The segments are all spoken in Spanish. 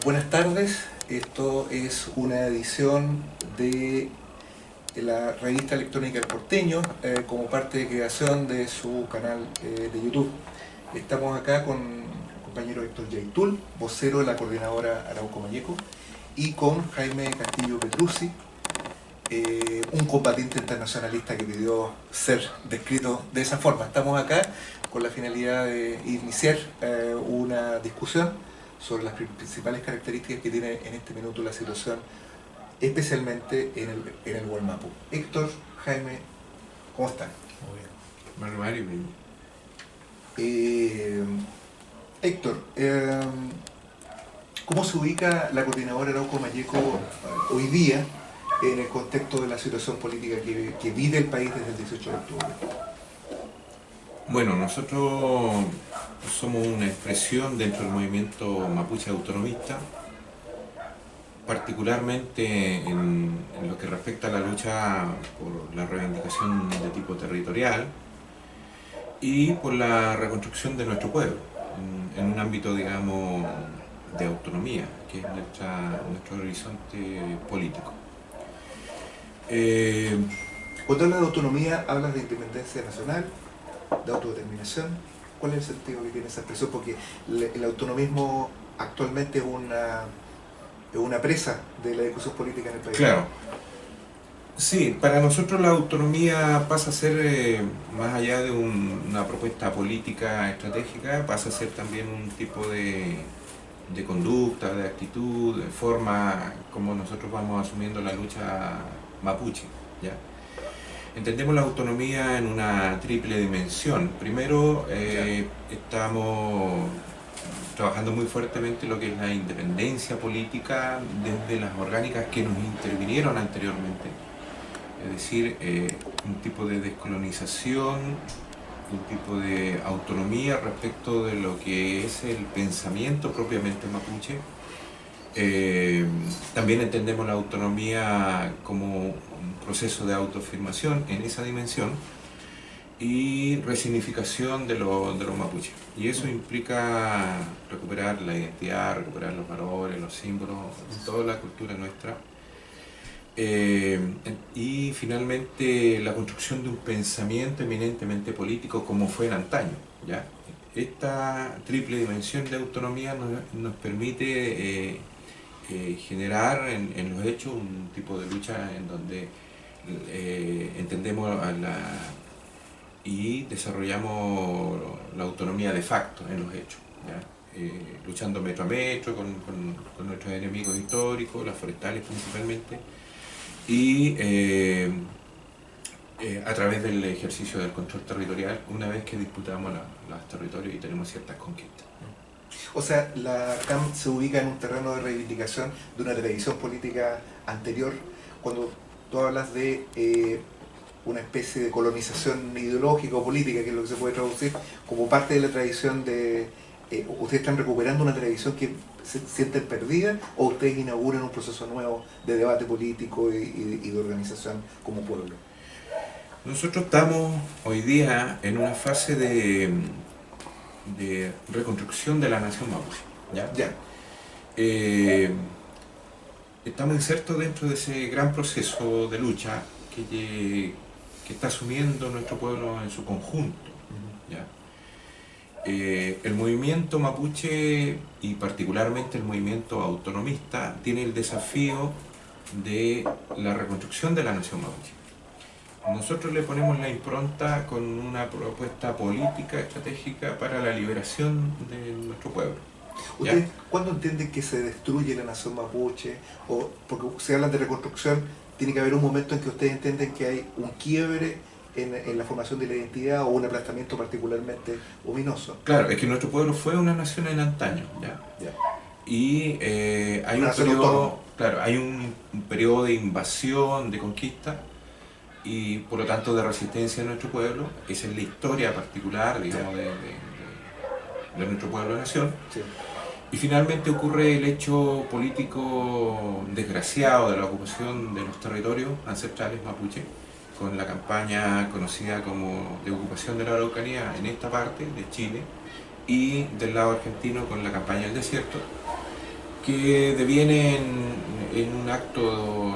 Buenas tardes, esto es una edición de la revista electrónica El Porteño como parte de creación de su canal de YouTube. Estamos acá con el compañero Héctor Yaitul, vocero de la coordinadora Arauco Mayeco, y con Jaime Castillo Petruzzi, un combatiente internacionalista que pidió ser descrito de esa forma. Estamos acá con la finalidad de iniciar una discusión sobre las principales características que tiene en este minuto la situación, especialmente en el Gualmapu. Héctor, Jaime, ¿cómo están? Muy bien. Mario, Héctor, ¿cómo se ubica la coordinadora Arauco Mayeco hoy día en el contexto de la situación política que vive el país desde el 18 de octubre? Bueno, nosotros somos una expresión dentro del movimiento mapuche autonomista, particularmente en lo que respecta a la lucha por la reivindicación de tipo territorial y por la reconstrucción de nuestro pueblo, en un ámbito, digamos, de autonomía, que es nuestro horizonte político. Cuando hablas de autonomía, hablas de independencia nacional, de autodeterminación. ¿Cuál es el sentido que tiene esa expresión? Porque el autonomismo actualmente es una presa de la discusión política en el país. Claro. Sí, para nosotros la autonomía pasa a ser, más allá de una propuesta política estratégica, pasa a ser también un tipo de conducta, de actitud, de forma como nosotros vamos asumiendo la lucha mapuche, ¿ya? Entendemos la autonomía en una triple dimensión. Primero, estamos trabajando muy fuertemente lo que es la independencia política desde las orgánicas que nos intervinieron anteriormente. Es decir, un tipo de descolonización, un tipo de autonomía respecto de lo que es el pensamiento propiamente mapuche. También entendemos la autonomía como un proceso de autoafirmación en esa dimensión y resignificación de los mapuches. Y eso implica recuperar la identidad, recuperar los valores, los símbolos, toda la cultura nuestra. Y finalmente la construcción de un pensamiento eminentemente político como fue en antaño, ¿ya? Esta triple dimensión de autonomía nos permite generar en los hechos un tipo de lucha en donde entendemos y desarrollamos la autonomía de facto en los hechos, ¿ya? Luchando metro a metro con nuestros enemigos históricos, las forestales principalmente, y a través del ejercicio del control territorial una vez que disputamos los territorios y tenemos ciertas conquistas. O sea, la CAM se ubica en un terreno de reivindicación de una tradición política anterior. Cuando tú hablas de una especie de colonización ideológica o política, que es lo que se puede traducir, como parte de la tradición de... ¿ustedes están recuperando una tradición que se sienten perdida o ustedes inauguran un proceso nuevo de debate político y de organización como pueblo? Nosotros estamos hoy día en una fase de reconstrucción de la nación mapuche, ¿ya? Estamos insertos dentro de ese gran proceso de lucha que está asumiendo nuestro pueblo en su conjunto, ¿ya? El movimiento mapuche y particularmente el movimiento autonomista tiene el desafío de la reconstrucción de la nación mapuche. Nosotros le ponemos la impronta con una propuesta política estratégica para la liberación de nuestro pueblo. ¿Ustedes cuándo entienden que se destruye la nación mapuche? Porque se hablan de reconstrucción, tiene que haber un momento en que ustedes entienden que hay un quiebre en la formación de la identidad o un aplastamiento particularmente ominoso. Claro, es que nuestro pueblo fue una nación en antaño, ¿ya? Y hay un periodo, claro, hay un periodo de invasión, de conquista, y por lo tanto de resistencia de nuestro pueblo. Esa es la historia particular, digamos, de nuestro pueblo-nación. Sí. Y finalmente ocurre el hecho político desgraciado de la ocupación de los territorios ancestrales mapuche, con la campaña conocida como de ocupación de la Araucanía en esta parte de Chile, y del lado argentino con la campaña del desierto, que deviene en un acto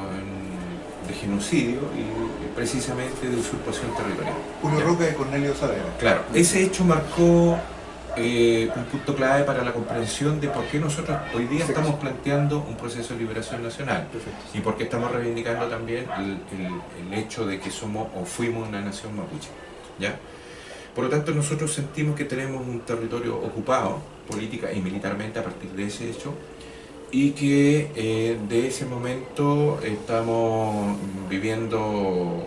de genocidio y precisamente de usurpación territorial. Julio Roca y Cornelio Saavedra. Claro, ese hecho marcó un punto clave para la comprensión de por qué nosotros hoy día estamos planteando un proceso de liberación nacional. Perfecto. Y por qué estamos reivindicando también el hecho de que somos o fuimos una nación mapuche, ¿ya? Por lo tanto, nosotros sentimos que tenemos un territorio ocupado política y militarmente a partir de ese hecho, y que de ese momento estamos viviendo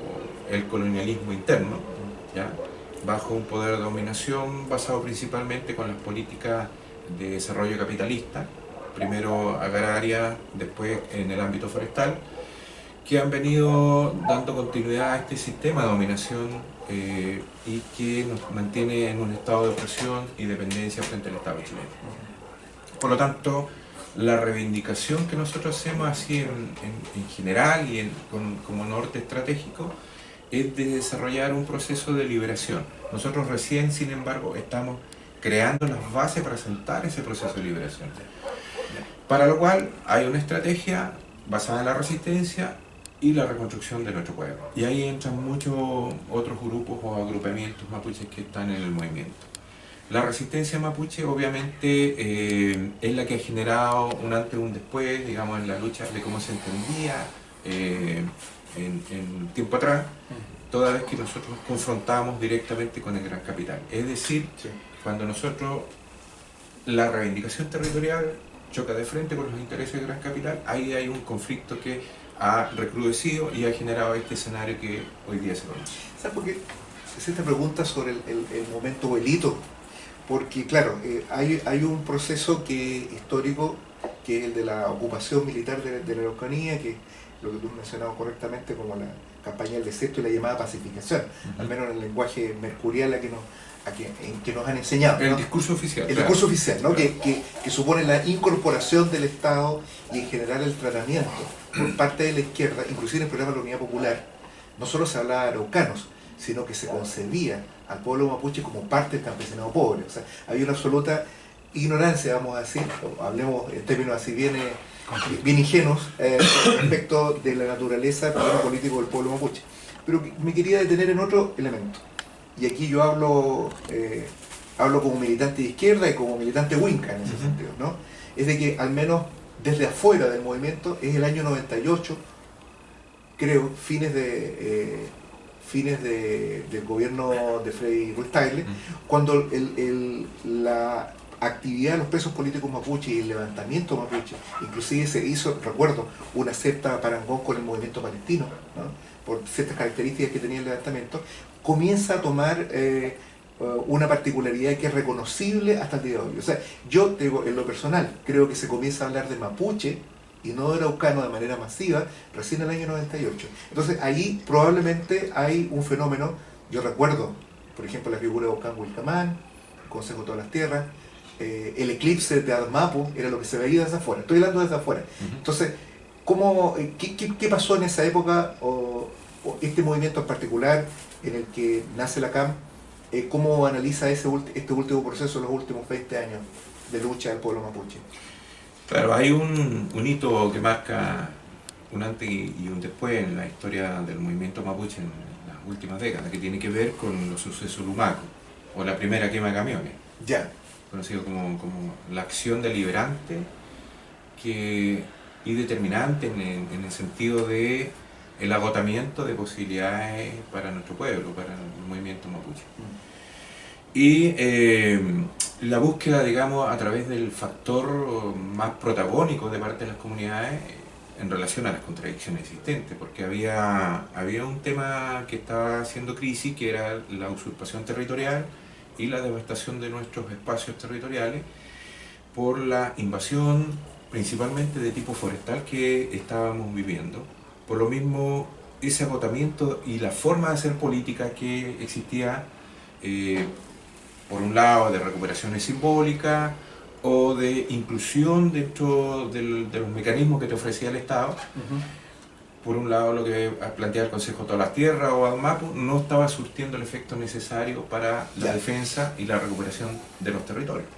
el colonialismo interno, ¿ya? Bajo un poder de dominación basado principalmente con las políticas de desarrollo capitalista, primero agraria, después en el ámbito forestal, que han venido dando continuidad a este sistema de dominación y que nos mantiene en un estado de opresión y dependencia frente al Estado chileno. Por lo tanto, la reivindicación que nosotros hacemos así en general y como norte estratégico es de desarrollar un proceso de liberación. Nosotros recién, sin embargo, estamos creando las bases para sentar ese proceso de liberación. Para lo cual hay una estrategia basada en la resistencia y la reconstrucción de nuestro pueblo. Y ahí entran muchos otros grupos o agrupamientos mapuches que están en el movimiento. La resistencia mapuche obviamente es la que ha generado un antes y un después, digamos, en la lucha de cómo se entendía en tiempo atrás, toda vez que nosotros nos confrontamos directamente con el gran capital. Es decir, cuando nosotros, la reivindicación territorial choca de frente con los intereses del gran capital, ahí hay un conflicto que ha recrudecido y ha generado este escenario que hoy día se conoce. ¿Sabes por qué? Es esta pregunta sobre el momento o el hito. Porque, claro, hay un proceso histórico que es el de la ocupación militar de la Araucanía, que lo que tú has mencionado correctamente como la campaña del desierto y la llamada pacificación, al menos en el lenguaje mercurial en que nos han enseñado, ¿no? El discurso oficial. El discurso oficial, ¿no? Que supone la incorporación del Estado y en general el tratamiento por parte de la izquierda, inclusive en el programa de la Unidad Popular, no solo se hablaba de araucanos, sino que se concebía al pueblo mapuche como parte del campesinado pobre. O sea, había una absoluta ignorancia, vamos a decir, hablemos en términos así bien ingenuos, respecto de la naturaleza político del pueblo mapuche. Pero me quería detener en otro elemento. Y aquí yo hablo como militante de izquierda y como militante winca en ese sentido, ¿no? Es de que al menos desde afuera del movimiento es el año 98, creo, fines del gobierno de Frei Ruiz Tagle, cuando la actividad de los presos políticos mapuche y el levantamiento mapuche, inclusive se hizo, recuerdo, una cierta parangón con el movimiento palestino, ¿no? Por ciertas características que tenía el levantamiento, comienza a tomar una particularidad que es reconocible hasta el día de hoy. O sea, yo te digo, en lo personal, creo que se comienza a hablar de mapuche y no de araucano de manera masiva recién en el año 98. Entonces ahí probablemente hay un fenómeno. Yo recuerdo, por ejemplo, la figura de Ocán Wilcamán, el Consejo de todas las Tierras, el eclipse de Admapu era lo que se veía desde afuera. Estoy hablando desde afuera. Entonces, ¿qué pasó en esa época o este movimiento en particular en el que nace la CAM? ¿Cómo analiza este último proceso, los últimos 20 años de lucha del pueblo mapuche? Claro, hay un hito que marca un antes y un después en la historia del movimiento mapuche en las últimas décadas, que tiene que ver con los sucesos Lumaco, o la primera quema de camiones, ya, conocido como la acción deliberante y determinante en el sentido de el agotamiento de posibilidades para nuestro pueblo, para el movimiento mapuche. Y la búsqueda, digamos, a través del factor más protagónico de parte de las comunidades en relación a las contradicciones existentes, porque había un tema que estaba haciendo crisis, que era la usurpación territorial y la devastación de nuestros espacios territoriales por la invasión principalmente de tipo forestal que estábamos viviendo. Por lo mismo, ese agotamiento y la forma de hacer política que existía, por un lado, de recuperaciones simbólicas o de inclusión dentro de los mecanismos que te ofrecía el Estado. Por un lado, lo que planteaba el Consejo de todas las Tierras o ADMAPU no estaba surtiendo el efecto necesario para la defensa y la recuperación de los territorios.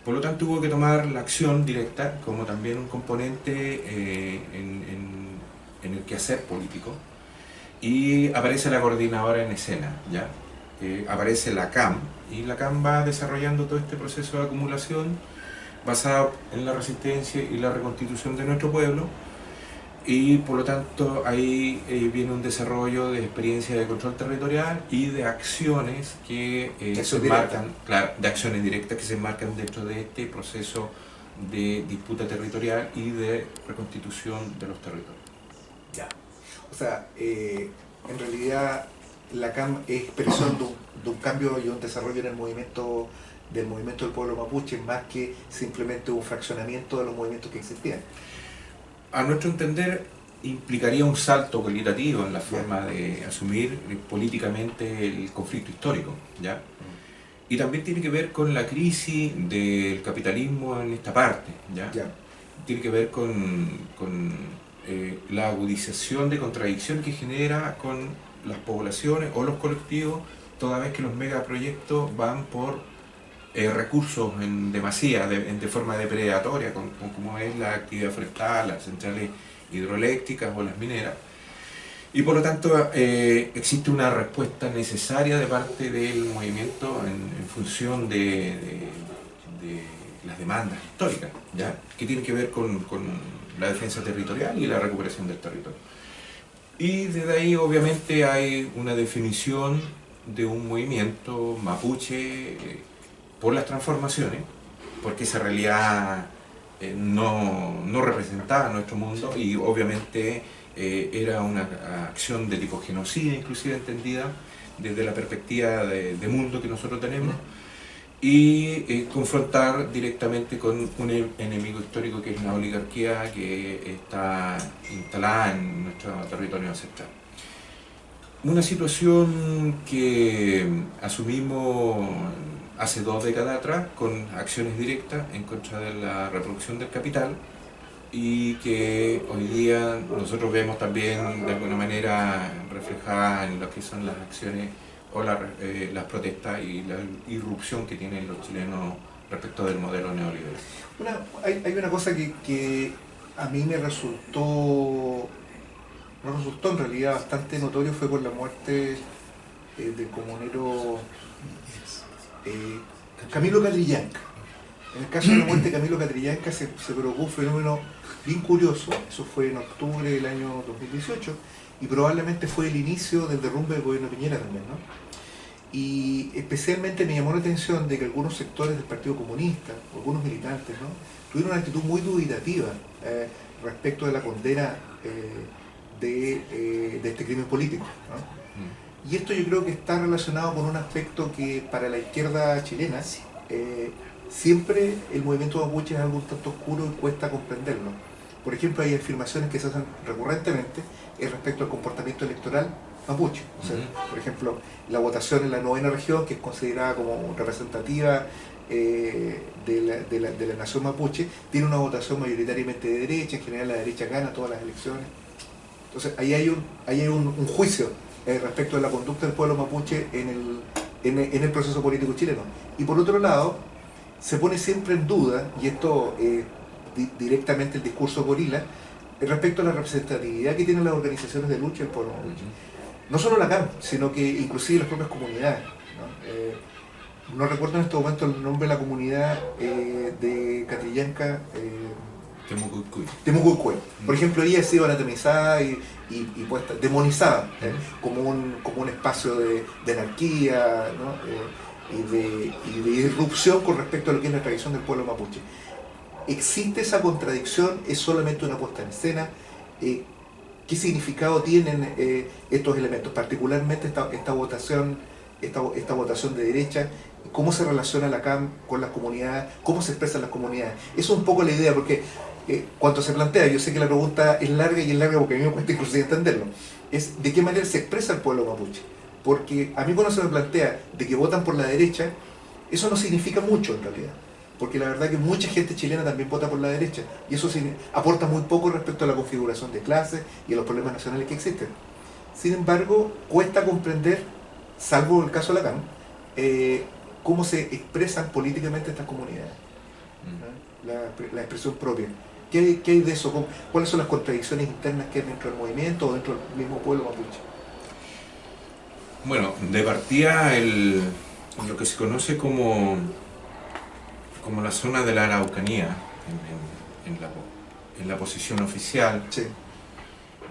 Por lo tanto, hubo que tomar la acción directa como también un componente en el quehacer político. Y aparece la coordinadora en escena, ¿ya? Aparece la CAM, y la CAM va desarrollando todo este proceso de acumulación basado en la resistencia y la reconstitución de nuestro pueblo, y por lo tanto ahí viene un desarrollo de experiencia de control territorial y de acciones que se enmarcan, claro, de acciones directas que se enmarcan dentro de este proceso de disputa territorial y de reconstitución de los territorios. Ya. O sea, en realidad la CAM es expresión de un cambio y un desarrollo en el movimiento del pueblo mapuche, más que simplemente un fraccionamiento de los movimientos que existían. A nuestro entender, implicaría un salto cualitativo en la forma de asumir políticamente el conflicto histórico, ¿ya? Y también tiene que ver con la crisis del capitalismo en esta parte, ¿ya? Tiene que ver con la agudización de contradicción que genera con las poblaciones o los colectivos, toda vez que los megaproyectos van por recursos en demasía, de forma depredatoria, como es la actividad forestal, las centrales hidroeléctricas o las mineras. Y por lo tanto existe una respuesta necesaria de parte del movimiento en función de las demandas históricas, ¿ya? Que tienen que ver con la defensa territorial y la recuperación del territorio. Y desde ahí obviamente hay una definición de un movimiento mapuche por las transformaciones, porque esa realidad no representaba nuestro mundo, y obviamente era una acción de tipo genocida, inclusive entendida desde la perspectiva de mundo que nosotros tenemos, y confrontar directamente con un enemigo histórico que es la oligarquía que está instalada en nuestro territorio ancestral. Una situación que asumimos hace 2 décadas atrás con acciones directas en contra de la reproducción del capital, y que hoy día nosotros vemos también de alguna manera reflejada en lo que son las acciones o las protestas y la irrupción que tienen los chilenos respecto del modelo neoliberal. Hay una cosa que a mí me resultó en realidad bastante notorio, fue por la muerte del comunero Camilo Catrillanca. En el caso de la muerte de Camilo Catrillanca se provocó un fenómeno bien curioso. Eso fue en octubre del año 2018, y probablemente fue el inicio del derrumbe del gobierno de Piñera también, ¿no? Y especialmente me llamó la atención de que algunos sectores del Partido Comunista, algunos militantes, ¿no?, tuvieron una actitud muy dubitativa respecto de la condena de este crimen político, ¿no? Y esto yo creo que está relacionado con un aspecto que para la izquierda chilena siempre el movimiento mapuche es algo un tanto oscuro y cuesta comprenderlo. Por ejemplo, hay afirmaciones que se hacen recurrentemente respecto al comportamiento electoral mapuche. O sea, por ejemplo, la votación en la 9ª región, que es considerada como representativa de la nación mapuche, tiene una votación mayoritariamente de derecha. En general la derecha gana todas las elecciones. Entonces ahí hay un juicio respecto de la conducta del pueblo mapuche en el proceso político chileno. Y por otro lado, se pone siempre en duda, y esto directamente el discurso gorila, respecto a la representatividad que tienen las organizaciones de lucha del pueblo mapuche. No solo la CAM, sino que inclusive las propias comunidades, ¿no? No recuerdo en este momento el nombre de la comunidad de Catrillanca. Temucuicue. Por ejemplo, ella ha sido anatomizada y puesta, demonizada, como un espacio de anarquía, ¿no? y de irrupción con respecto a lo que es la tradición del pueblo mapuche. ¿Existe esa contradicción? ¿Es solamente una puesta en escena? ¿Qué significado tienen estos elementos? Particularmente esta votación de derecha. ¿Cómo se relaciona la CAM con las comunidades? ¿Cómo se expresan las comunidades? Eso es un poco la idea, porque cuando se plantea, yo sé que la pregunta es larga, y es larga porque a mí me cuesta inclusive entenderlo, es de qué manera se expresa el pueblo mapuche. Porque a mí cuando se me plantea de que votan por la derecha, eso no significa mucho en realidad. Porque la verdad que mucha gente chilena también vota por la derecha, y eso aporta muy poco respecto a la configuración de clases y a los problemas nacionales que existen. Sin embargo, cuesta comprender, salvo el caso de la CAM, cómo se expresan políticamente estas comunidades. la expresión propia. ¿Qué hay de eso? ¿Cuáles son las contradicciones internas que hay dentro del movimiento o dentro del mismo pueblo mapuche? Bueno, de partida lo que se conoce como la zona de la Araucanía en la posición oficial. Sí.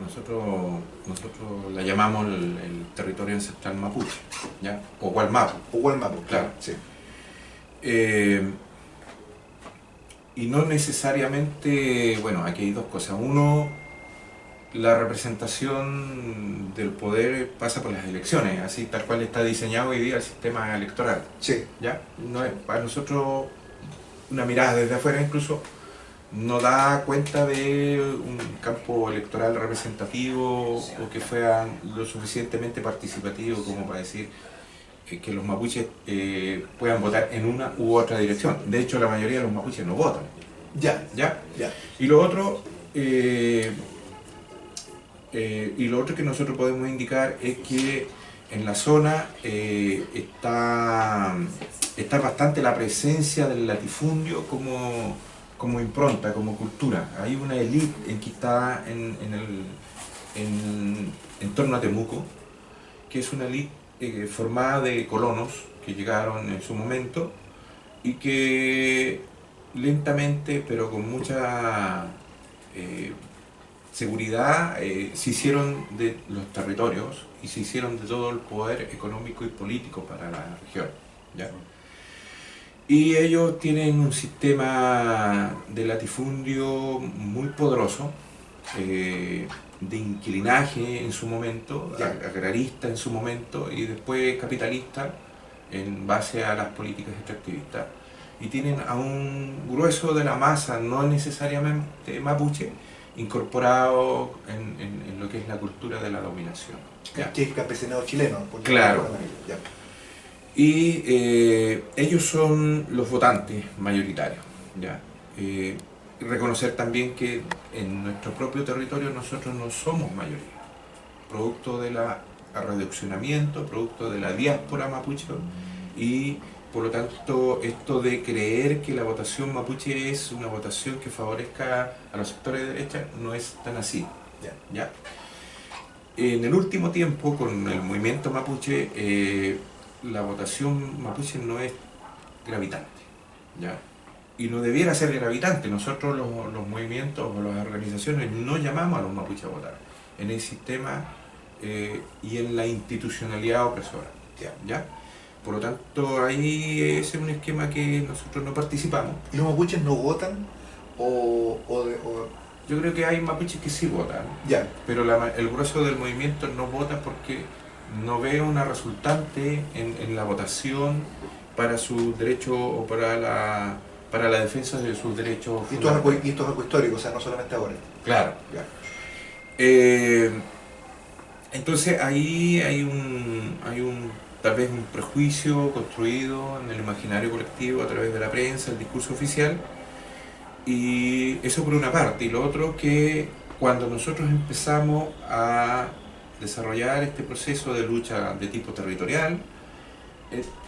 Nosotros la llamamos el territorio ancestral mapuche, ¿ya? O Gualmapu. O Gualmapu, claro. Sí. Y no necesariamente, bueno, aquí hay dos cosas. Uno, la representación del poder pasa por las elecciones, así tal cual está diseñado hoy día el sistema electoral. Sí. ¿Ya? No es, para nosotros, una mirada desde afuera incluso, no da cuenta de un campo electoral representativo o que fuera lo suficientemente participativo como para decir que los mapuches puedan votar en una u otra dirección. De hecho, la mayoría de los mapuches no votan. Ya. Y lo otro que nosotros podemos indicar es que en la zona está bastante la presencia del latifundio como impronta, como cultura. Hay una élite enquistada en torno a Temuco, que es una élite formada de colonos que llegaron en su momento y que lentamente, pero con mucha seguridad, se hicieron de los territorios y se hicieron de todo el poder económico y político para la región, ¿ya? Y ellos tienen un sistema de latifundio muy poderoso, de inquilinaje en su momento, agrarista en su momento y después capitalista en base a las políticas extractivistas. Y tienen a un grueso de la masa, no necesariamente mapuche, incorporado en lo que es la cultura de la dominación. ¿Ya? Que es campesinado chileno. Claro. Y ellos son los votantes mayoritarios. ¿Ya? Reconocer también que en nuestro propio territorio nosotros no somos mayoría, producto del reduccionamiento, producto de la diáspora mapuche, y por lo tanto esto de creer que la votación mapuche es una votación que favorezca a los sectores de derecha no es tan así. ¿Ya? En el último tiempo, con el movimiento mapuche, la votación mapuche no es gravitante, ¿ya? Y no debiera ser gravitante. Nosotros los movimientos o las organizaciones no llamamos a los mapuches a votar en el sistema y en la institucionalidad opresora, ¿ya? Por lo tanto, ahí es un esquema que nosotros no participamos. ¿Y los mapuches no votan? Yo creo que hay mapuches que sí votan, pero el grueso del movimiento no vota porque no ve una resultante en la votación para sus derechos o para la defensa de sus derechos. Y esto es algo histórico, o sea, no solamente ahora. Claro. Entonces ahí hay tal vez un prejuicio construido en el imaginario colectivo a través de la prensa, el discurso oficial, y eso por una parte. Y lo otro, que cuando nosotros empezamos a desarrollar este proceso de lucha de tipo territorial,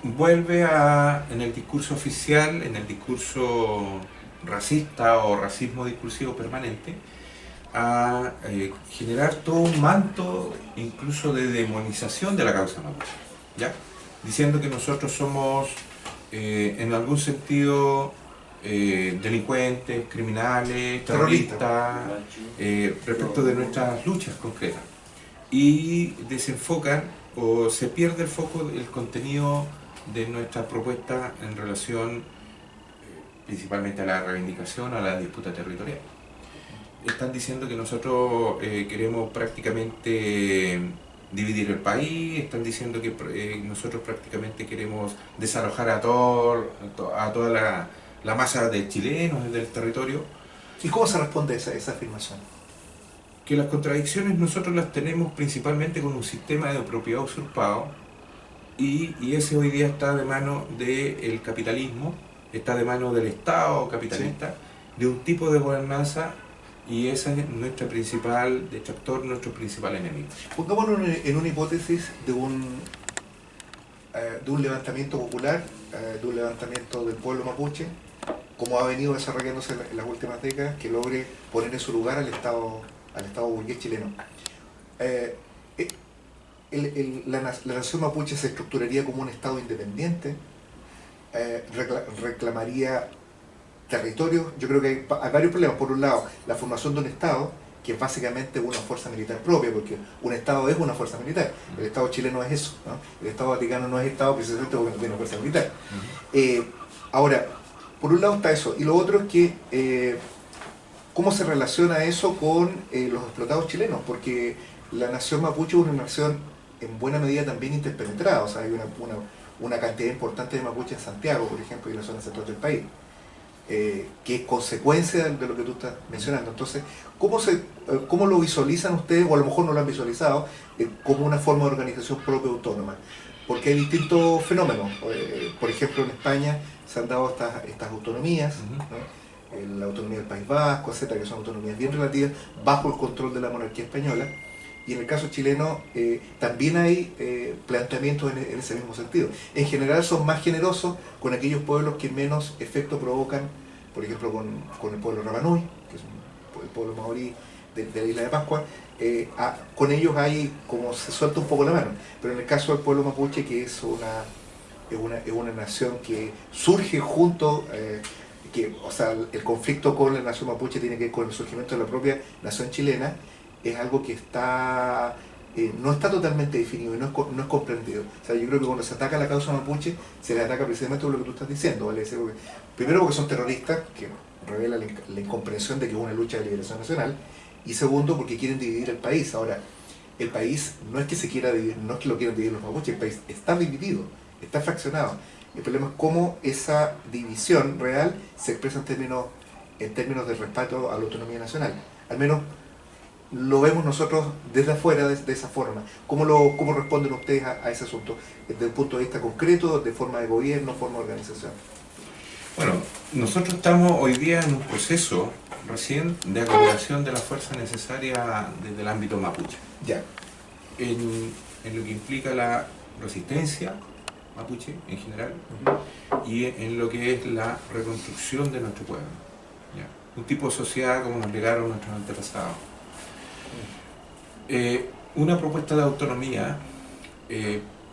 vuelve en el discurso oficial, en el discurso racista o racismo discursivo permanente, a generar todo un manto incluso de demonización de la causa mapuche, ¿ya? Diciendo que nosotros somos en algún sentido delincuentes, criminales, terroristas, respecto de nuestras luchas concretas, y desenfocan o se pierde el foco del contenido de nuestra propuesta en relación principalmente a la reivindicación, a la disputa territorial. Están diciendo que nosotros queremos prácticamente dividir el país, están diciendo que nosotros prácticamente queremos desalojar a toda la masa de chilenos del territorio. ¿Y cómo se responde a esa afirmación? Que las contradicciones nosotros las tenemos principalmente con un sistema de propiedad usurpado, y ese hoy día está de mano del capitalismo, está de mano del Estado capitalista, de un tipo de gobernanza, y ese es nuestro principal detractor, nuestro principal enemigo. Pongámonos en una hipótesis de un levantamiento popular, de un levantamiento del pueblo mapuche como ha venido desarrollándose en las últimas décadas, que logre poner en su lugar al Estado burgués chileno. Eh, la nación mapuche se estructuraría como un Estado independiente, reclamaría territorios. Yo creo que hay varios problemas. Por un lado, la formación de un Estado, que es básicamente una fuerza militar propia, porque un Estado es una fuerza militar. El Estado chileno es eso, ¿no? El Estado Vaticano no es Estado precisamente porque no tiene fuerza militar. Ahora, por un lado está eso, y lo otro es que cómo se relaciona eso con los explotados chilenos, porque la nación mapuche es una nación en buena medida también interpenetrada. O sea, hay una cantidad importante de mapuches en Santiago, por ejemplo, y en la zona central del país, que es consecuencia de lo que tú estás mencionando. Entonces, ¿cómo lo visualizan ustedes, o a lo mejor no lo han visualizado, como una forma de organización propia autónoma? Porque hay distintos fenómenos. Por ejemplo, en España se han dado estas autonomías, ¿no? La autonomía del País Vasco, etcétera, que son autonomías bien relativas, bajo el control de la monarquía española. Y en el caso chileno también hay planteamientos en ese mismo sentido. En general son más generosos con aquellos pueblos que menos efecto provocan, por ejemplo con el pueblo Rapanui, que es el pueblo maorí de la isla de Pascua. Con ellos hay como se suelta un poco la mano. Pero en el caso del pueblo mapuche, que es una nación que surge junto, o sea, el conflicto con la nación mapuche tiene que ver con el surgimiento de la propia nación chilena, es algo que no está totalmente definido y no es comprendido. O sea, yo creo que cuando se ataca la causa mapuche, se le ataca precisamente por lo que tú estás diciendo, ¿vale? Primero porque son terroristas, que revela la incomprensión de que es una lucha de liberación nacional, y segundo porque quieren dividir el país. Ahora, el país no es que se quiera dividir, no es que lo quieran dividir los mapuches, el país está dividido, está fraccionado. El problema es cómo esa división real se expresa en términos de respeto a la autonomía nacional. Al menos lo vemos nosotros desde afuera de esa forma. ¿Cómo responden ustedes a ese asunto? Desde un punto de vista concreto, de forma de gobierno, forma de organización. Bueno, nosotros estamos hoy día en un proceso recién de acumulación de la fuerza necesaria desde el ámbito mapuche. Ya. En lo que implica la resistencia mapuche en general, y en lo que es la reconstrucción de nuestro pueblo. ¿Ya? Un tipo de sociedad como nos legaron nuestros antepasados. Una propuesta de autonomía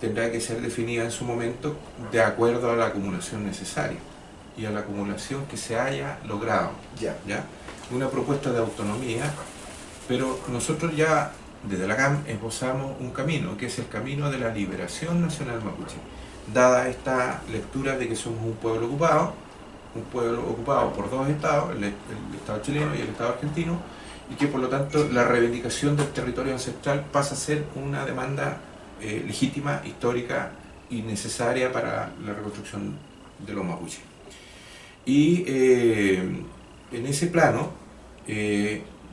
tendrá que ser definida en su momento de acuerdo a la acumulación necesaria y a la acumulación que se haya logrado. ¿Ya? Una propuesta de autonomía, pero nosotros ya desde la CAM esbozamos un camino, que es el camino de la liberación nacional mapuche. Dada esta lectura de que somos un pueblo ocupado por dos estados, el Estado chileno y el Estado argentino, y que por lo tanto la reivindicación del territorio ancestral pasa a ser una demanda legítima, histórica y necesaria para la reconstrucción de los mapuches. Y en ese plano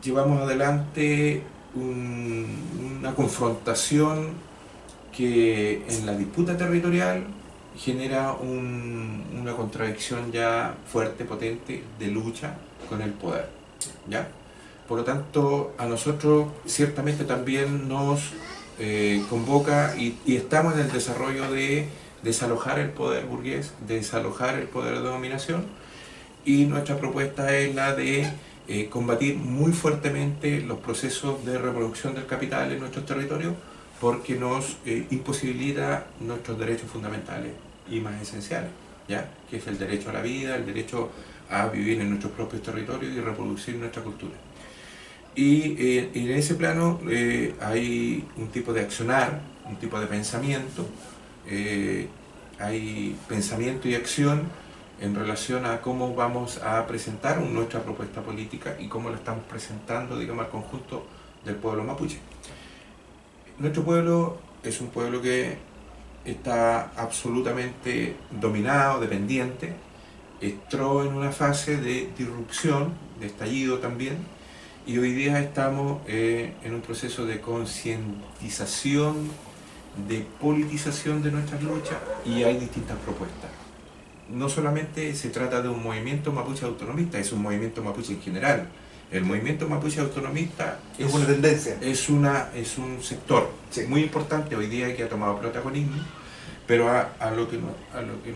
llevamos adelante una confrontación que en la disputa territorial genera una contradicción ya fuerte, potente, de lucha con el poder, ¿ya? Por lo tanto, a nosotros ciertamente también nos convoca y estamos en el desarrollo de desalojar el poder burgués, de desalojar el poder de dominación, y nuestra propuesta es la de combatir muy fuertemente los procesos de reproducción del capital en nuestros territorios, porque nos imposibilita nuestros derechos fundamentales y más esenciales, ¿ya? Que es el derecho a la vida, el derecho a vivir en nuestros propios territorios y reproducir nuestra cultura. Y en ese plano hay un tipo de accionar, un tipo de pensamiento, hay pensamiento y acción en relación a cómo vamos a presentar nuestra propuesta política y cómo la estamos presentando, digamos, al conjunto del pueblo mapuche. Nuestro pueblo es un pueblo que está absolutamente dominado, dependiente, entró en una fase de disrupción, de estallido también, y hoy día estamos en un proceso de concientización, de politización de nuestras luchas, y hay distintas propuestas. No solamente se trata de un movimiento mapuche autonomista, es un movimiento mapuche en general. El movimiento mapuche autonomista es una tendencia. Es un sector muy importante hoy día que ha tomado protagonismo, pero a lo que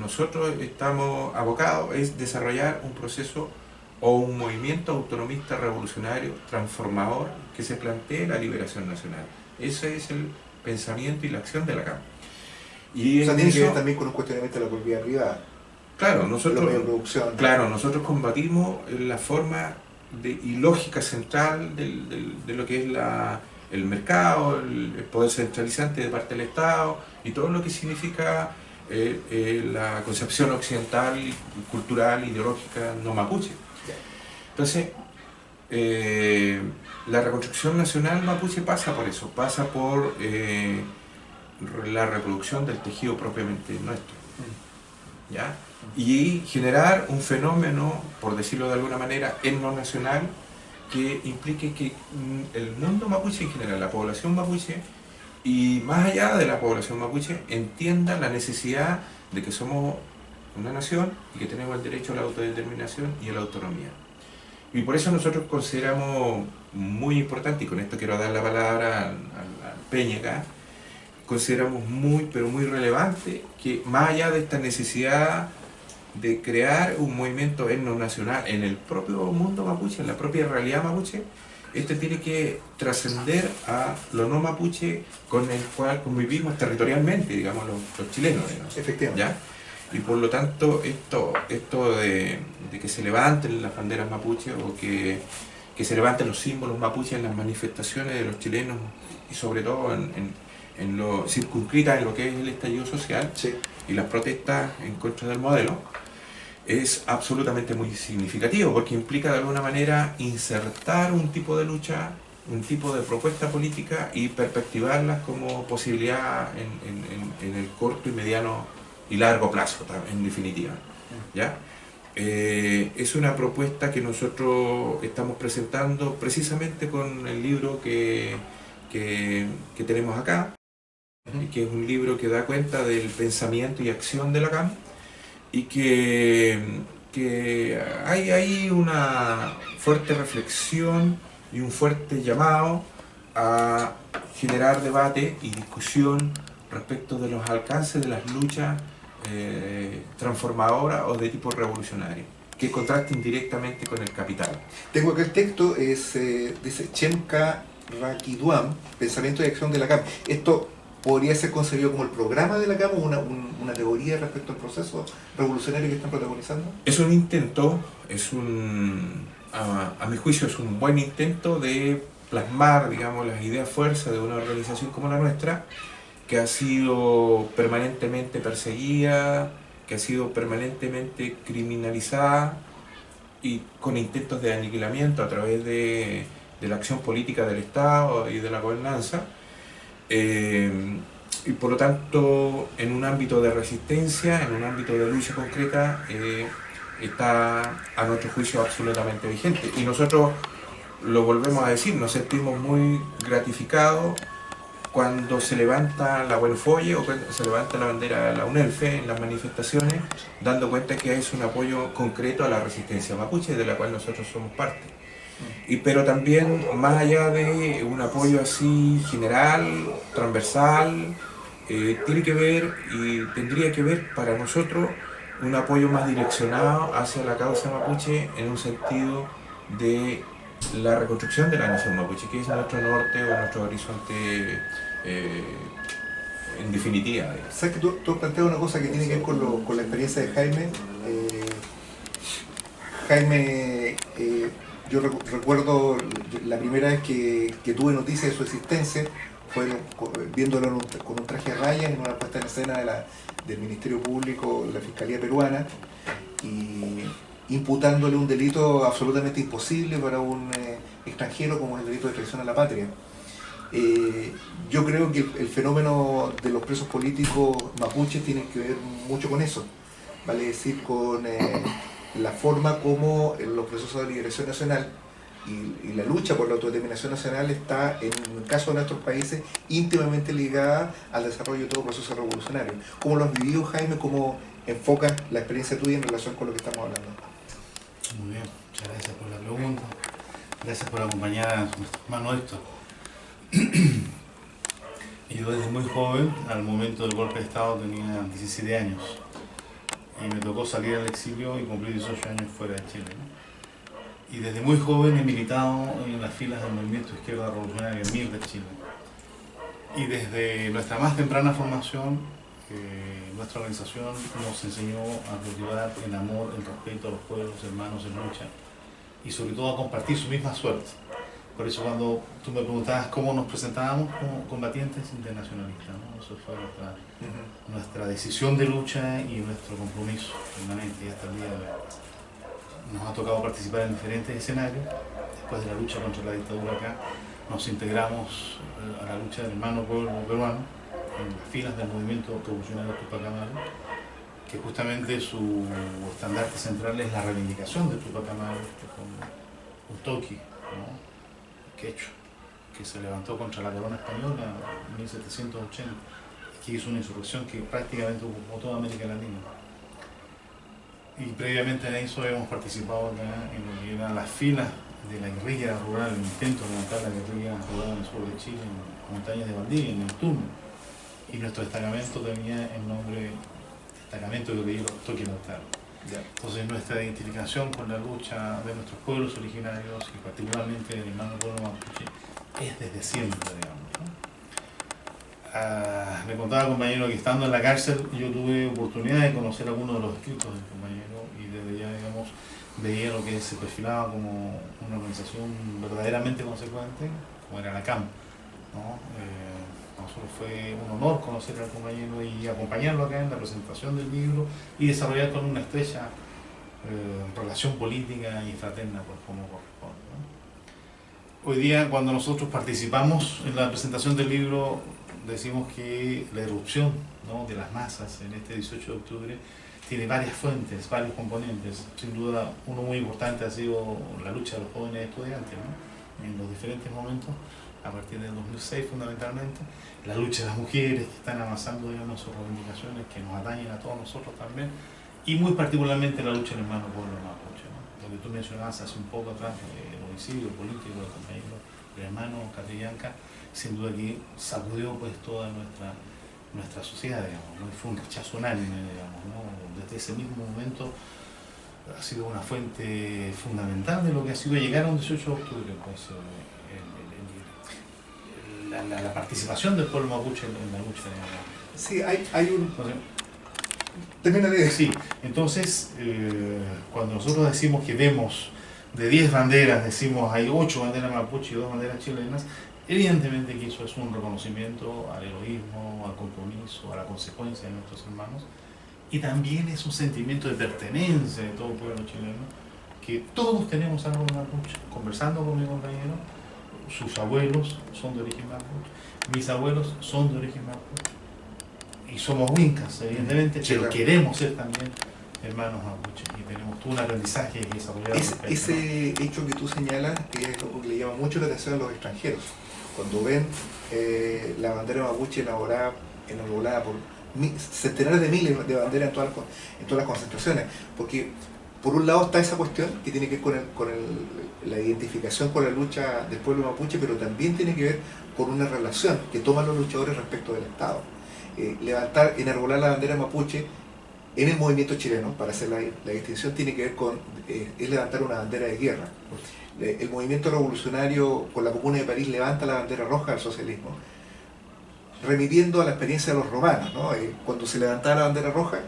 nosotros estamos abocados es desarrollar un proceso o un movimiento autonomista revolucionario, transformador, que se plantee la liberación nacional. Ese es el pensamiento y la acción de la CAM. Y o sea, tiene que ver también con un cuestionamiento de la propiedad privada. Claro, Los medios de producción. Claro, nosotros combatimos la forma y lógica central de lo que es el mercado, el poder centralizante de parte del Estado y todo lo que significa la concepción occidental, cultural, ideológica no mapuche. Entonces, la reconstrucción nacional mapuche pasa por eso, pasa por la reproducción del tejido propiamente nuestro, ¿ya? Y generar un fenómeno, por decirlo de alguna manera, etnonacional, que implique que el mundo mapuche en general, la población mapuche, y más allá de la población mapuche, entienda la necesidad de que somos una nación y que tenemos el derecho a la autodeterminación y a la autonomía. Y por eso nosotros consideramos muy importante, y con esto quiero dar la palabra al Peña acá, consideramos muy, pero muy relevante que más allá de esta necesidad de crear un movimiento etnonacional en el propio mundo mapuche, en la propia realidad mapuche, este tiene que trascender a lo no mapuche con el cual convivimos territorialmente, digamos, los chilenos. Digamos, efectivamente. ¿ya? Y por lo tanto, esto de que se levanten las banderas mapuche o que se levanten los símbolos mapuche en las manifestaciones de los chilenos y sobre todo en lo circunscritas en lo que es el estallido social, sí, y las protestas en contra del modelo, es absolutamente muy significativo porque implica de alguna manera insertar un tipo de lucha, un tipo de propuesta política y perspectivarlas como posibilidad en el corto y mediano y largo plazo, en definitiva, ¿ya? Es una propuesta que nosotros estamos presentando precisamente con el libro que tenemos acá, que es un libro que da cuenta del pensamiento y acción de la CAM, y que hay ahí una fuerte reflexión y un fuerte llamado a generar debate y discusión respecto de los alcances de las luchas transformadoras o de tipo revolucionario, que contrasten directamente con el capital. Tengo acá el texto, dice Chemka Rakiduam, Pensamiento y Acción de la CAM. Esto podría ser concebido como el programa de la CAM o una teoría respecto al proceso revolucionario que están protagonizando. Es un intento, a mi juicio es un buen intento de plasmar, digamos, las ideas fuerza de una organización como la nuestra, que ha sido permanentemente perseguida, que ha sido permanentemente criminalizada y con intentos de aniquilamiento a través de la acción política del Estado y de la gobernanza. Y por lo tanto, en un ámbito de resistencia, en un ámbito de lucha concreta, está a nuestro juicio absolutamente vigente. Y nosotros lo volvemos a decir, nos sentimos muy gratificados cuando se levanta la Buenfolle o cuando se levanta la bandera de la UNELFE en las manifestaciones, dando cuenta que es un apoyo concreto a la resistencia mapuche, de la cual nosotros somos parte. Pero también, más allá de un apoyo así general, transversal, tiene que ver y tendría que ver para nosotros un apoyo más direccionado hacia la causa mapuche en un sentido de la reconstrucción de la nación mapuche, que es nuestro norte o nuestro horizonte en definitiva. ¿Sabes que tú planteas una cosa que tiene que ver con la experiencia de Jaime? Jaime, yo recuerdo la primera vez que tuve noticia de su existencia, fue viéndolo con un traje de rayas en una puesta en escena del Ministerio Público, la Fiscalía Peruana, y imputándole un delito absolutamente imposible para un extranjero como el delito de traición a la patria. Yo creo que el fenómeno de los presos políticos mapuches tiene que ver mucho con eso, vale decir, con la forma como los procesos de liberación nacional y la lucha por la autodeterminación nacional está, en el caso de nuestros países, íntimamente ligada al desarrollo de todo proceso revolucionario. ¿Cómo lo has vivido, Jaime? ¿Cómo enfocas la experiencia tuya en relación con lo que estamos hablando? Muy bien, muchas gracias por la pregunta. Gracias por acompañar a nuestro hermano Héctor. que yo desde muy joven, al momento del golpe de Estado, tenía 17 años. Y me tocó salir al exilio y cumplir 18 años fuera de Chile, ¿no? Y desde muy joven he militado en las filas del movimiento Izquierda Revolucionaria MIR de Chile. Y desde nuestra más temprana formación, nuestra organización nos enseñó a cultivar el amor, el respeto a los pueblos hermanos en lucha y sobre todo a compartir su misma suerte. Por eso cuando tú me preguntabas cómo nos presentábamos como combatientes internacionalistas, ¿no? Eso fue nuestra decisión de lucha y nuestro compromiso permanente y hasta el día de hoy. Nos ha tocado participar en diferentes escenarios. Después de la lucha contra la dictadura acá, nos integramos a la lucha del hermano pueblo peruano en las filas del movimiento revolucionario Tupac Amaru, que justamente su estandarte central es la reivindicación de Tupac Amaru como un toqui, ¿no? Quechua, que se levantó contra la corona española en 1780, que hizo una insurrección que prácticamente ocupó toda América Latina. Y previamente a eso hemos participado acá en lo que eran las filas de la guerrilla rural, el intento de levantar la guerrilla rural en el sur de Chile, en montañas de Valdivia, en Neptuno. Y nuestro destacamento tenía el nombre Destacamento de Guerrilleros Toqui Lautaro. Entonces nuestra identificación con la lucha de nuestros pueblos originarios y particularmente del hermano pueblo mapuche es desde siempre, digamos, ¿no? Me contaba compañero que estando en la cárcel yo tuve oportunidad de conocer algunos de los escritos del compañero y desde ya, digamos, veía lo que se perfilaba como una organización verdaderamente consecuente, como era la CAM, ¿no? Nosotros fue un honor conocer al compañero y acompañarlo acá en la presentación del libro y desarrollar con una estrecha relación política y fraterna, pues, como corresponde, ¿no? Hoy día, cuando nosotros participamos en la presentación del libro, decimos que la erupción, ¿no?, de las masas en este 18 de octubre tiene varias fuentes, varios componentes. Sin duda, uno muy importante ha sido la lucha de los jóvenes estudiantes, ¿no?, en los diferentes momentos, a partir del 2006 fundamentalmente, la lucha de las mujeres que están avanzando, digamos, sus reivindicaciones que nos atañen a todos nosotros también, y muy particularmente la lucha del hermano pueblo mapuche, ¿no? Lo que tú mencionabas hace un poco atrás, el homicidio político del compañero, del hermano Catrillanca, sin duda que sacudió pues toda nuestra sociedad, digamos, ¿no? Y fue un rechazo unánime, digamos, ¿no? Desde ese mismo momento ha sido una fuente fundamental de lo que ha sido llegar a un 18 de octubre, pues, la participación del pueblo mapuche en la lucha. Sí, hay un... Entonces, termina de sí, entonces cuando nosotros decimos que vemos de 10 banderas, decimos hay 8 banderas mapuche y 2 banderas chilenas, evidentemente que eso es un reconocimiento al heroísmo, al compromiso, a la consecuencia de nuestros hermanos, y también es un sentimiento de pertenencia de todo el pueblo chileno, que todos tenemos algo mapuche. Conversando con mi compañero, sus abuelos son de origen mapuche, mis abuelos son de origen mapuche, y somos wincas, evidentemente, sí, pero claro, queremos ser también hermanos mapuches, y tenemos todo un aprendizaje que desarrollar. ese hecho que tú señalas es algo que le llama mucho la atención a los extranjeros. Cuando ven la bandera mapuche elaborada por centenares de miles de banderas en todas las concentraciones, porque por un lado está esa cuestión que tiene que ver con la identificación con la lucha del pueblo mapuche, pero también tiene que ver con una relación que toman los luchadores respecto del Estado. Enarbolar la bandera mapuche en el movimiento chileno, para hacer la distinción, tiene que ver con es levantar una bandera de guerra. El movimiento revolucionario con la Comuna de París levanta la bandera roja del socialismo, remitiendo a la experiencia de los romanos, ¿no? Cuando se levantaba la bandera roja,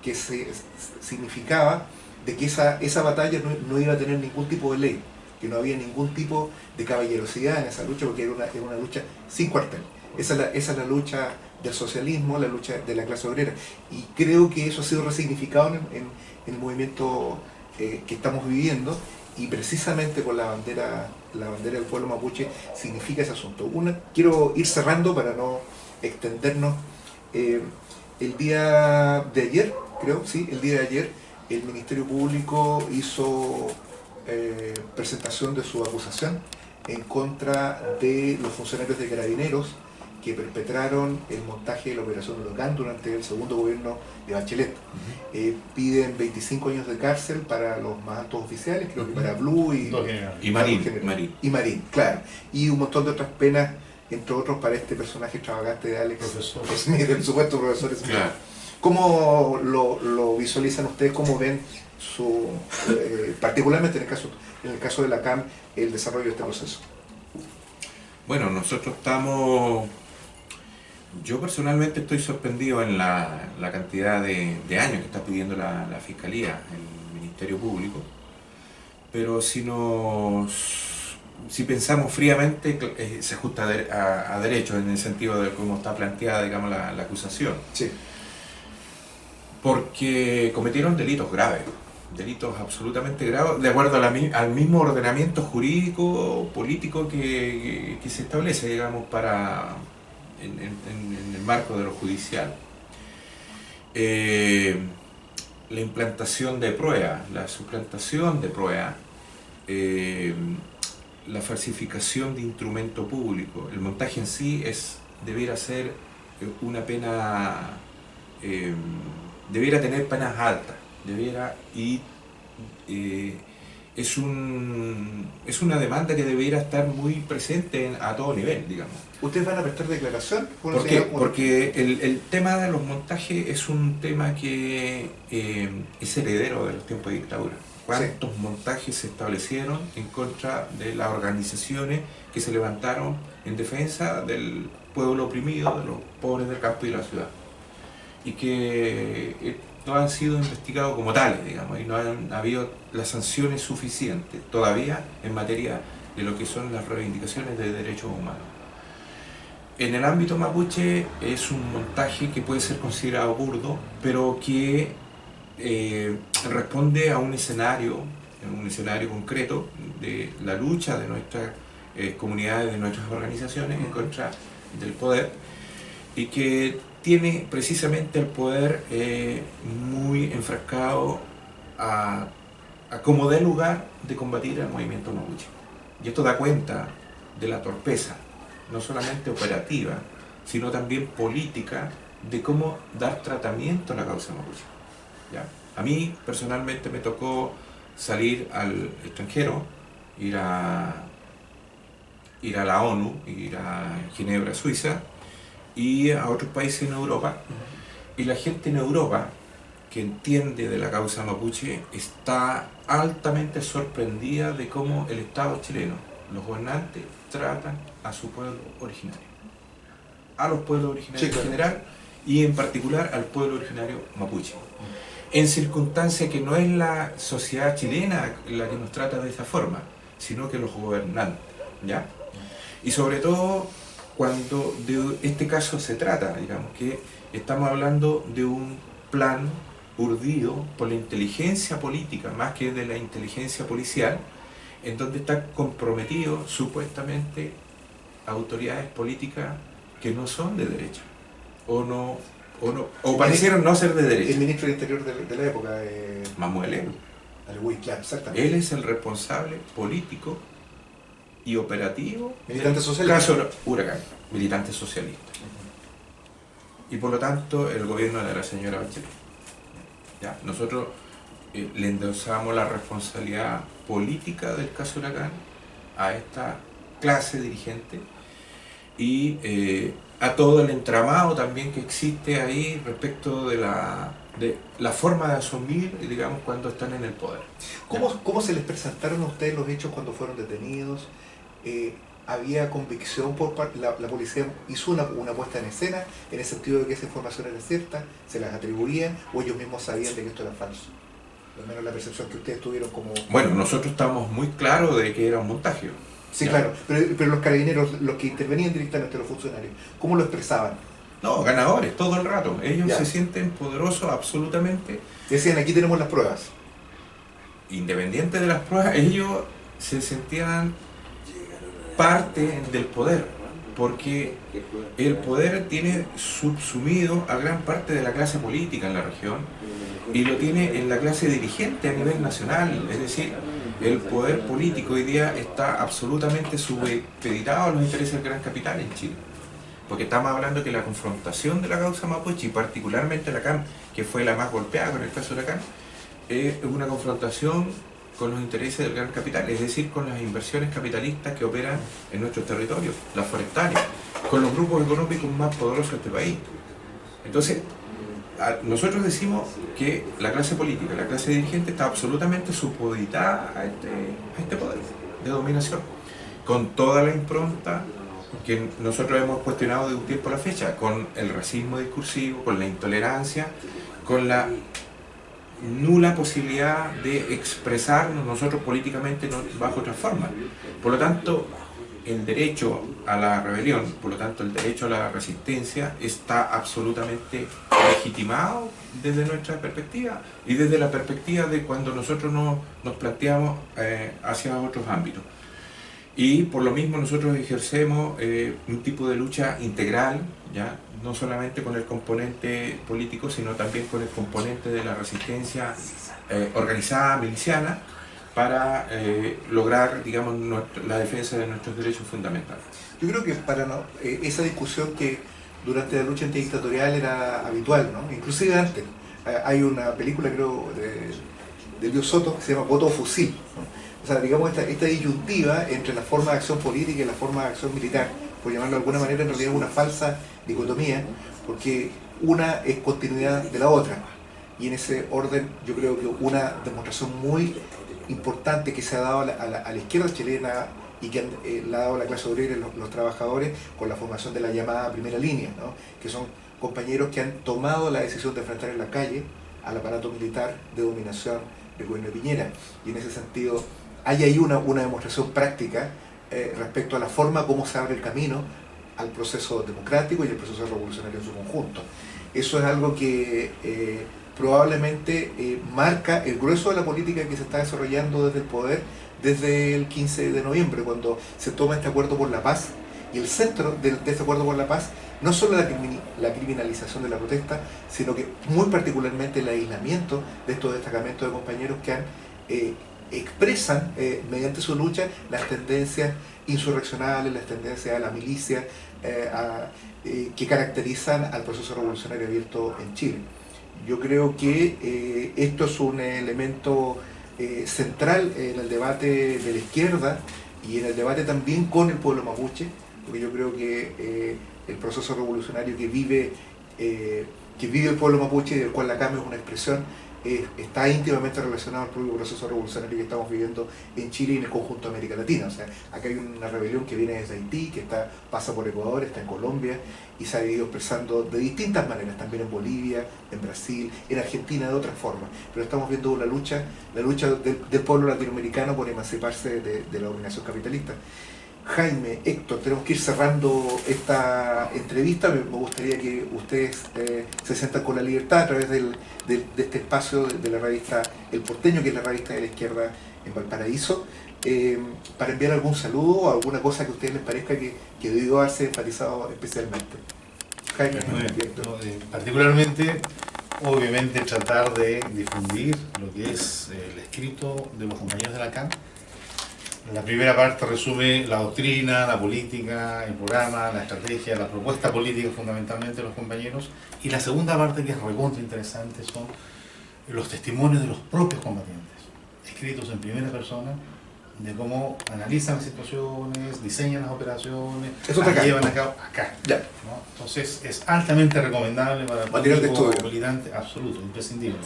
que significaba de que esa batalla no iba a tener ningún tipo de ley, que no había ningún tipo de caballerosidad en esa lucha, porque era una lucha sin cuartel. Esa es la lucha del socialismo, la lucha de la clase obrera. Y creo que eso ha sido resignificado en el movimiento que estamos viviendo, y precisamente con la bandera del pueblo mapuche significa ese asunto. Quiero ir cerrando para no extendernos. El día de ayer, el Ministerio Público hizo presentación de su acusación en contra de los funcionarios de Carabineros que perpetraron el montaje de la Operación Huracán durante el segundo gobierno de Bachelet. Piden 25 años de cárcel para los más altos oficiales, creo que para Blue y Marín, Marín, claro, y un montón de otras penas entre otros para este personaje extravagante de Alex Profesor. Smith, el supuesto profesor Smith. Claro. ¿Cómo lo visualizan ustedes? ¿Cómo ven particularmente en el caso de la CAM, el desarrollo de este proceso? Bueno, nosotros yo personalmente estoy sorprendido en la cantidad de años que está pidiendo la Fiscalía, el Ministerio Público, pero si pensamos fríamente, se ajusta a derecho en el sentido de cómo está planteada, digamos, la acusación. Sí. Porque cometieron delitos graves, delitos absolutamente graves, de acuerdo al mismo ordenamiento jurídico, político que se establece, digamos, en el marco de lo judicial. La implantación de pruebas, la suplantación de pruebas, la falsificación de instrumento público, el montaje en sí debiera ser una pena, debiera tener penas altas, es una demanda que debiera estar muy presente a todo nivel, digamos. ¿Ustedes van a prestar declaración? ¿Por qué? Porque el tema de los montajes es un tema que es heredero de los tiempos de dictadura. ¿Cuántos montajes se establecieron en contra de las organizaciones que se levantaron en defensa del pueblo oprimido, de los pobres del campo y de la ciudad? Y que no han sido investigados como tales, digamos, y no han habido las sanciones suficientes todavía en materia de lo que son las reivindicaciones de derechos humanos. En el ámbito mapuche es un montaje que puede ser considerado burdo, pero que responde a un escenario concreto de la lucha de nuestras comunidades, de nuestras organizaciones en contra del poder, y que tiene precisamente el poder muy enfrascado a como dé lugar de combatir al movimiento mapuche. Y esto da cuenta de la torpeza, no solamente operativa, sino también política, de cómo dar tratamiento a la causa mapuche. ¿Ya? A mí personalmente me tocó salir al extranjero, ir a la ONU, ir a Ginebra, Suiza, y a otros países en Europa, y la gente en Europa que entiende de la causa mapuche está altamente sorprendida de cómo el Estado chileno, los gobernantes, tratan a su pueblo originario, a los pueblos originarios en general, y en particular al pueblo originario mapuche, en circunstancias que no es la sociedad chilena la que nos trata de esa forma, sino que los gobernantes, ¿ya? Y sobre todo cuando de este caso se trata, digamos, que estamos hablando de un plan urdido por la inteligencia política, más que de la inteligencia policial, en donde están comprometidos supuestamente autoridades políticas que no son de derecha, o parecieron no ser de derecha. El ministro del Interior de la época, Manuel Evo. Claro, exactamente. Él es el responsable político y operativo militante socialista. Caso Huracán, militante socialista. Y por lo tanto el gobierno de la señora Bachelet. ¿Ya? Nosotros le endosamos la responsabilidad política del caso Huracán a esta clase dirigente y a todo el entramado también que existe ahí respecto de la forma de asumir, digamos, cuando están en el poder. ¿Cómo se les presentaron a ustedes los hechos cuando fueron detenidos? ¿Había convicción por parte, la policía hizo una puesta en escena en el sentido de que esa información era cierta, se las atribuían o ellos mismos sabían de que esto era falso? Al menos la percepción que ustedes tuvieron como... Bueno, nosotros estamos muy claros de que era un montaje. Sí, ¿ya? Claro, pero los carabineros, los que intervenían directamente, los funcionarios, ¿cómo lo expresaban? No, ganadores, todo el rato. Ellos se sienten poderosos absolutamente. Decían, aquí tenemos las pruebas. Independiente de las pruebas, ellos se sentían parte del poder, porque el poder tiene subsumido a gran parte de la clase política en la región y lo tiene en la clase dirigente a nivel nacional, es decir, el poder político hoy día está absolutamente supeditado a los intereses del gran capital en Chile, porque estamos hablando que la confrontación de la causa mapuche y particularmente la CAM, que fue la más golpeada con el caso de la CAM, es una confrontación con los intereses del gran capital, es decir, con las inversiones capitalistas que operan en nuestros territorios, las forestales, con los grupos económicos más poderosos de este país. Entonces, nosotros decimos que la clase política, la clase dirigente está absolutamente supeditada a este poder de dominación, con toda la impronta que nosotros hemos cuestionado de un tiempo a la fecha, con el racismo discursivo, con la intolerancia, con la nula posibilidad de expresarnos nosotros políticamente bajo otra forma. Por lo tanto, el derecho a la rebelión, por lo tanto el derecho a la resistencia está absolutamente legitimado desde nuestra perspectiva y desde la perspectiva de cuando nosotros nos planteamos hacia otros ámbitos. Y por lo mismo nosotros ejercemos un tipo de lucha integral, ¿ya? No solamente con el componente político, sino también con el componente de la resistencia organizada, miliciana, para lograr, digamos, la defensa de nuestros derechos fundamentales. Yo creo que para esa discusión que durante la lucha antidictatorial era habitual, ¿no? Inclusive antes. Hay una película, creo, de Leo Soto que se llama Voto o Fusil, ¿no? O sea, digamos, esta disyuntiva entre la forma de acción política y la forma de acción militar, por llamarlo de alguna manera, en realidad es una falsa dicotomía, porque una es continuidad de la otra. Y en ese orden yo creo que una demostración muy importante que se ha dado a la izquierda chilena y que le ha dado a la clase obrera y los trabajadores con la formación de la llamada primera línea, ¿no? Que son compañeros que han tomado la decisión de enfrentar en la calle al aparato militar de dominación del gobierno de Piñera. Y en ese sentido hay ahí una demostración práctica respecto a la forma como se abre el camino al proceso democrático y al proceso revolucionario en su conjunto. Eso es algo que probablemente marca el grueso de la política que se está desarrollando desde el poder desde el 15 de noviembre, cuando se toma este acuerdo por la paz, y el centro de este acuerdo por la paz no solo la criminalización de la protesta, sino que muy particularmente el aislamiento de estos destacamentos de compañeros que expresan mediante su lucha las tendencias insurreccionales, las tendencias a la milicia, que caracterizan al proceso revolucionario abierto en Chile. Yo creo que esto es un elemento central en el debate de la izquierda y en el debate también con el pueblo mapuche, porque yo creo que el proceso revolucionario que vive el pueblo mapuche y del cual la CAM es una expresión, está íntimamente relacionado al propio proceso revolucionario que estamos viviendo en Chile y en el conjunto de América Latina. O sea, acá hay una rebelión que viene desde Haití, que pasa por Ecuador, está en Colombia y se ha ido expresando de distintas maneras, también en Bolivia, en Brasil, en Argentina de otras formas. Pero estamos viendo la lucha del pueblo latinoamericano por emanciparse de la dominación capitalista. Jaime, Héctor, tenemos que ir cerrando esta entrevista. Me gustaría que ustedes se sientan con la libertad a través de este espacio de la revista El Porteño, que es la revista de la izquierda en Valparaíso, para enviar algún saludo o alguna cosa que a ustedes les parezca que debió haberse enfatizado especialmente. Jaime, particularmente, obviamente, tratar de difundir lo que es el escrito de los compañeros de la CAM. La primera parte resume la doctrina, la política, el programa, la estrategia, la propuesta política fundamentalmente de los compañeros. Y la segunda parte, que es recontra interesante, son los testimonios de los propios combatientes, escritos en primera persona, de cómo analizan las situaciones, diseñan las operaciones, las llevan a cabo acá. ¿No? Entonces es altamente recomendable para el público militante, absoluto, imprescindible,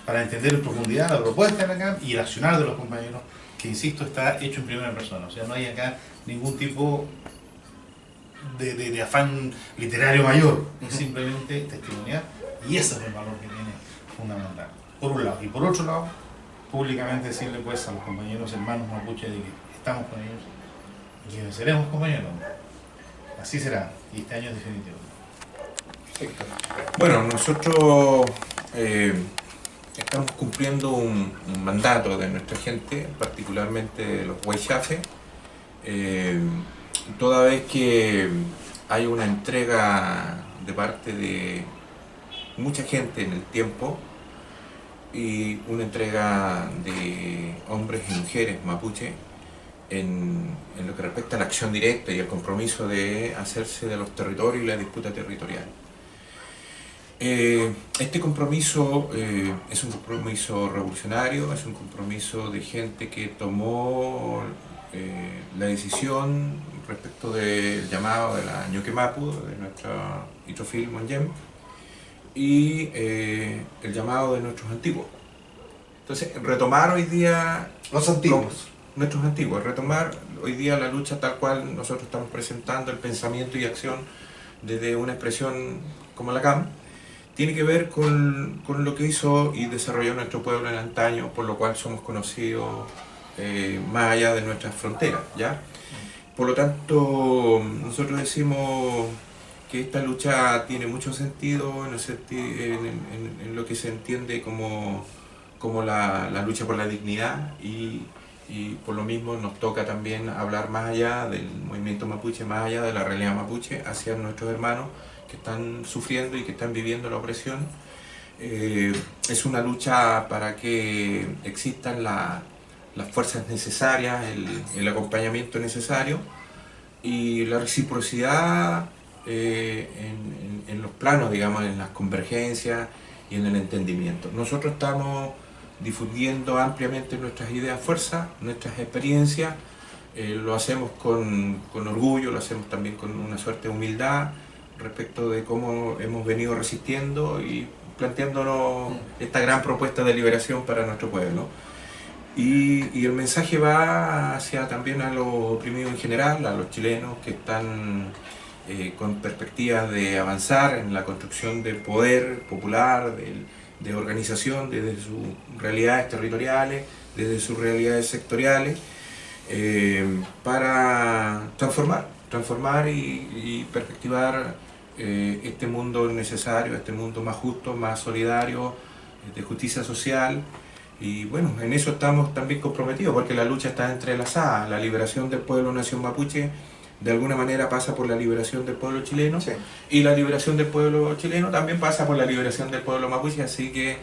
para entender en profundidad la propuesta de la CAM y el accionar de los compañeros, que insisto, está hecho en primera persona. O sea, no hay acá ningún tipo de afán literario mayor, es simplemente testimoniar, y ese es el valor que tiene fundamental, por un lado. Y por otro lado, públicamente decirle pues a los compañeros hermanos mapuche de que estamos con ellos y que venceremos, compañeros. Así será, y este año es definitivo. Perfecto. Bueno, nosotros estamos cumpliendo un mandato de nuestra gente, particularmente de los Huaychafe, toda vez que hay una entrega de parte de mucha gente en el tiempo y una entrega de hombres y mujeres mapuche en lo que respecta a la acción directa y el compromiso de hacerse de los territorios y la disputa territorial. Este compromiso es un compromiso revolucionario, es un compromiso de gente que tomó la decisión respecto del llamado de la Ñuque Mapu, de nuestra Itrofil Monjem, y el llamado de nuestros antiguos. Entonces, retomar hoy día Los antiguos. nuestros antiguos, retomar hoy día la lucha tal cual nosotros estamos presentando, el pensamiento y acción desde una expresión como la CAM, tiene que ver con lo que hizo y desarrolló nuestro pueblo en antaño, por lo cual somos conocidos más allá de nuestras fronteras, ¿ya? Por lo tanto, nosotros decimos que esta lucha tiene mucho sentido en lo que se entiende como la lucha por la dignidad y por lo mismo nos toca también hablar más allá del movimiento mapuche, más allá de la realidad mapuche, hacia nuestros hermanos que están sufriendo y que están viviendo la opresión. Es una lucha para que existan las fuerzas necesarias, el acompañamiento necesario y la reciprocidad en los planos, digamos, en las convergencias y en el entendimiento. Nosotros estamos difundiendo ampliamente nuestras ideas fuerza, nuestras experiencias, lo hacemos con orgullo, lo hacemos también con una suerte de humildad respecto de cómo hemos venido resistiendo y planteándonos esta gran propuesta de liberación para nuestro pueblo. Y el mensaje va hacia también a los oprimidos en general, a los chilenos que están con perspectivas de avanzar en la construcción del poder popular, de organización desde sus realidades territoriales, desde sus realidades sectoriales, para transformar y perspectivar este mundo necesario, este mundo más justo, más solidario, de justicia social. Y bueno, en eso estamos también comprometidos, porque la lucha está entrelazada. La liberación del pueblo nación mapuche de alguna manera pasa por la liberación del pueblo chileno, sí. Y la liberación del pueblo chileno también pasa por la liberación del pueblo mapuche, así que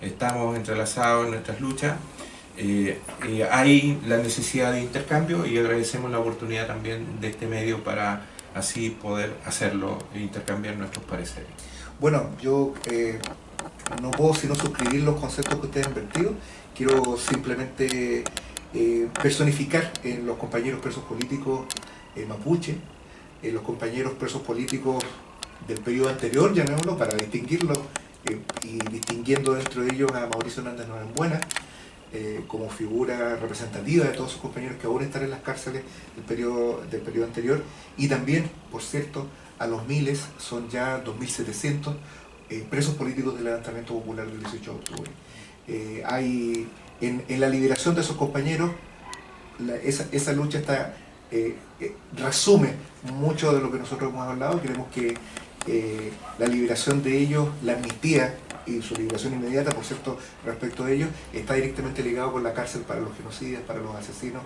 estamos entrelazados en nuestras luchas. Hay la necesidad de intercambio y agradecemos la oportunidad también de este medio para así poder hacerlo e intercambiar nuestros pareceres. Bueno, yo no puedo sino suscribir los conceptos que ustedes han vertido. Quiero simplemente personificar en los compañeros presos políticos mapuche, los compañeros presos políticos del periodo anterior, llamémoslo, para distinguirlos, y distinguiendo dentro de ellos a Mauricio Hernández Norambuena como figura representativa de todos sus compañeros que aún están en las cárceles del periodo anterior, y también, por cierto, a los miles, son ya 2.700 presos políticos del levantamiento popular del 18 de octubre. Hay en la liberación de esos compañeros, esa lucha está resume mucho de lo que nosotros hemos hablado. Queremos que la liberación de ellos, la amnistía y su liberación inmediata, por cierto, respecto de ellos, está directamente ligado con la cárcel para los genocidas, para los asesinos,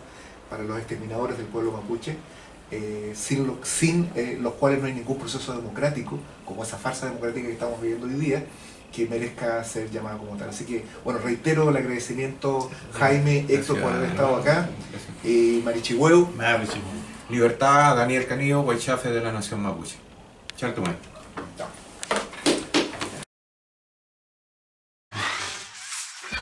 para los exterminadores del pueblo mapuche, sin los cuales no hay ningún proceso democrático, como esa farsa democrática que estamos viviendo hoy día, que merezca ser llamada como tal. Así que, bueno, reitero el agradecimiento, Jaime, Héctor, por haber estado acá, Marichihueu. Libertad, Daniel Canillo, Guaychafe de la Nación Mapuche. Chartumay.